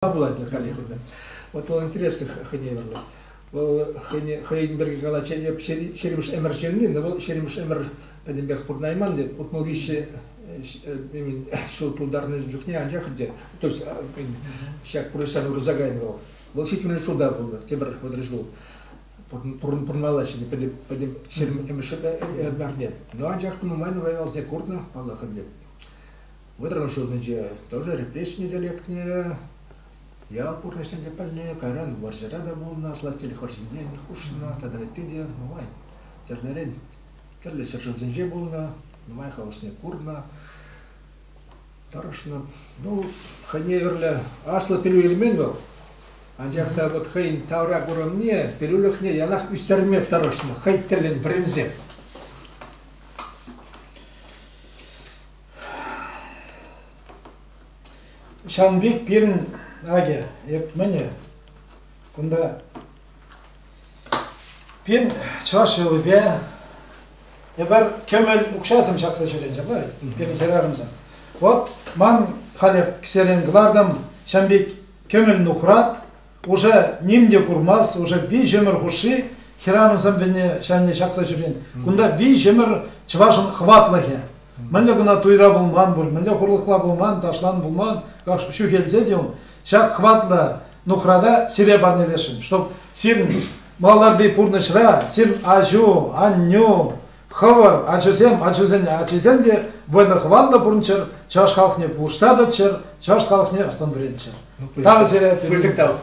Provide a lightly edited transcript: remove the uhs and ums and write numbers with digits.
Булатны халихуда. Вот был интересный ханеверлы. Был ханеберги галаче шеримш эмерченни, но был шеримш эмер педембех пурнайман де. Вот мы вещи именно шел ударный жухне анjахде. То есть шаг пурсан урзагайн был. Был шитмен шуда был. Тебер подрежу. Пурналачни педем шерим эмерш эмерне. Но анjахту мамайну воевал за куртна, Аллахабе. Вот раньше значит тоже репрессии диалектные. Я пурнесен депальне, каран варжарада был на слатели хорсинден, хушна, тогда ты де, май. Тернерен, керле чержевзенже был на, май халасне курна. Тарашна, ну, ханеверле, асла пилю эльмен был. Анжахта вот хайн тавра гурамне, пилюлехне, ялах үстерме тарашна, хайтелен брензе. Шанбек пирин аге, міне, күнді пен чашылы бе, ебір көмел ұқшасым шақса жүрен жабай, пен керарымза. Вот, ман халеп кісерен ғылардым, Шанбек көмел нұқырат, уже немде курмас, уже ви жөмір құшы, херанымзам бені шанне шақса жүрен. Күнді ви жөмір чывашын хватлығы. Мәлі ғына туйра болман бұл, мәлі құрлықла болман, ташлан болман, шу келсе дейм. Шак хватлы нухрада сире барнелешин, чтоб сир маларды пурнышра, сир ажу, анню, хавар, ачузен де вольно хватлы пурнчыр, чаш халқне пулышса да чыр, чаш халқне астан біренчір. Тағы сире... Пызықтау.